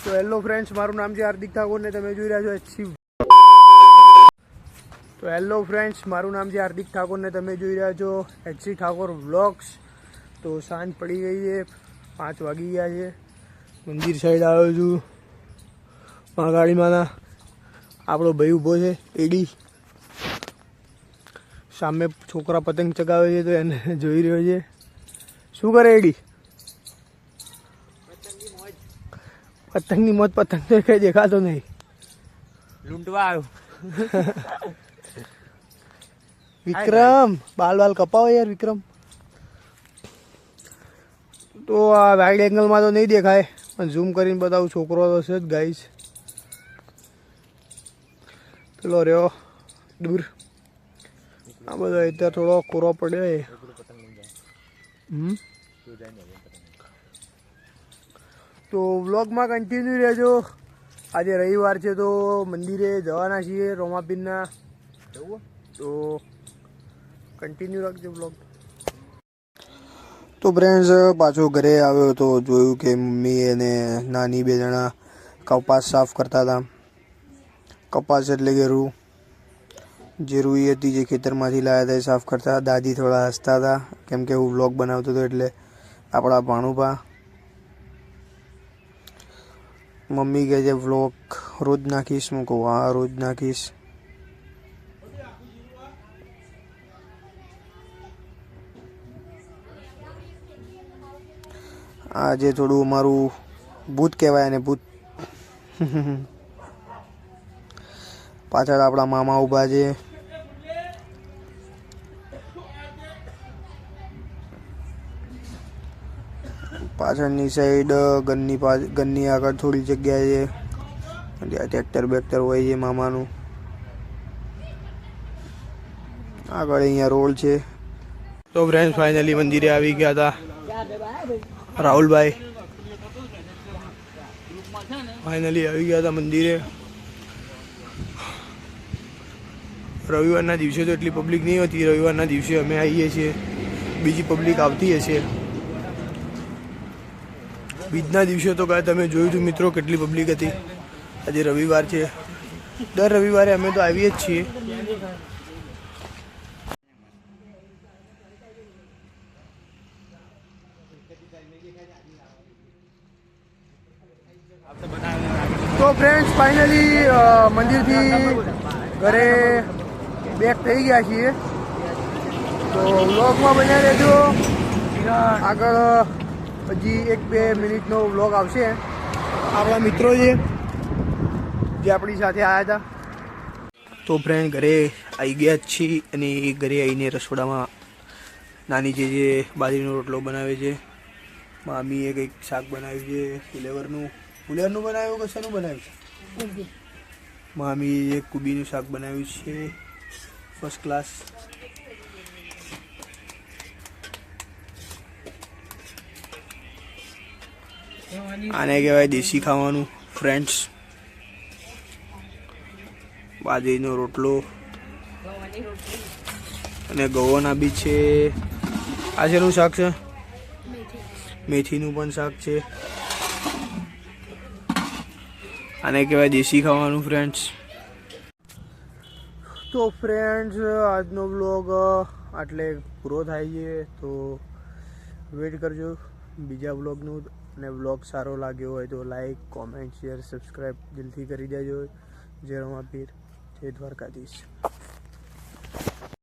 તો hello friends, મારું નામ છે હાર્દિક ઠાકોર ને તમે જોઈ રહ્યા છો એચસી. તો હેલો ફ્રેન્ડ્સ, મારું નામ છે હાર્દિક ઠાકોર ને તમે જોઈ રહ્યા છો એચસી ઠાકોર વ્લોગ્સ. તો સાંજ પડી ગઈ છે, 5 વાગી ગયા છે. મંદિર સાઈડ આવ્યો છું. ગાડીમાં આપણો ભાઈ ઊભો છે એડી. સામે છોકરા પતંગ ચગાવે છે તો એને જોઈ રહ્યો છે. શું કરે એડી? પતંગની મોજ. પતંગ તો કઈ દેખાતો નહીં. લૂંટવા આવ્યો. વિક્રમ, બાલ કપાવો યાર વિક્રમ. તો આ વાઇડ એંગલમાં તો નહીં દેખાય, પણ ઝૂમ કરીને બતાવું. છોકરો તો છે જ ગાઈસ. પેલો રહ્યો દૂર. આ બધો અત્યારે થોડો કોરો પડ્યો. તો વ્લોગમાં કન્ટિન્યુ રહેજો. આજે રવિવાર છે તો મંદિરે જવાના છીએ રોમાપીરના. તો કન્ટિન્યુ રાખજો વ્લોગ. તો ફ્રેન્ડ્સ, પાછો ઘરે આવ્યો તો જોયું કે મમ્મી અને નાની 2 જણા કપાસ સાફ કરતા હતા. કપાસ એટલે કે રૂ, જે રૂઈ હતી જે ખેતરમાંથી લાવ્યા હતા એ સાફ કરતા. દાદી થોડા હસતા હતા કેમ કે હું વ્લોગ બનાવતો હતો એટલે. આપણા ભાણુભા. મમ્મી કહે છે વ્લોગ રોજ નાખીશ. હું કહું હા રોજ નાખીશ. આજે થોડું અમારું ભૂત કહેવાય ને ભૂત. પાછળ આપણા મામા ઊભા છે. પાછળની સાઈડ ઘરની આગળ થોડી જગ્યા છે ત્યાં ટ્રેક્ટર બેક્ટર હોય છે મામાનું. આગળ અહીંયા રોડ છે. તો ફ્રેન્ડ્સ, ફાઇનલી મંદિરે આવી ગયા હતા રાહુલભાઈ. ફાઇનલી આવી ગયા હતા મંદિરે. રવિવારના દિવસે તો એટલી પબ્લિક નહીં હોતી. રવિવારના દિવસે અમે આવીએ છીએ, બીજી પબ્લિક આવતી હશે. બીજના દિવસે તો કાંઈ તમે જોયું હતું મિત્રો કેટલી પબ્લિક હતી. આજે રવિવાર છે. દર રવિવારે અમે તો આવીએ જ છીએ. તો ફ્રેન્ડ્સ, ફાઇનલી મંદિરથી ઘરે બેક થઈ ગયા છીએ. તો વ્લોગમાં બન્યા રહેજો. આગળ હજી 1-2 મિનિટનો વ્લોગ આવશે. આપણા મિત્રો છે જે આપણી સાથે આવ્યા હતા. તો ફ્રેન્ડ, ઘરે આવી ગયા જ છીએ અને ઘરે આવીને રસોડામાં નાની જે બાજરીનો રોટલો બનાવે છે. મામીએ કંઈક શાક બનાવ્યું છે ફુલેવરનું. ફુલેવરનું બનાવ્યું કે શેનું બનાવ્યું છે? મામીએ કુબીનું શાક બનાવ્યું છે ફર્સ્ટ ક્લાસ. આને કહેવાય દેશી ખાવાનું ફ્રેન્ડ્સ. બાજરીનો રોટલો અને ગવાના બી છે. આ શેનું શાક છે? મેથીનું પણ શાક છે. આને કહેવાય દેશી ખાવાનું ફ્રેન્ડ્સ. તો ફ્રેન્ડ્સ, આજનો વ્લોગ આટલે પૂરો થાય છે. તો વેઇટ કરજો બીજા વ્લોગનું. અને વ્લોગ સારો લાગ્યો હોય તો લાઈક, કોમેન્ટ, શેર, સબસ્ક્રાઈબ દિલથી કરી દેજો. જય રોમાપીર, જય દ્વારકાધીશ.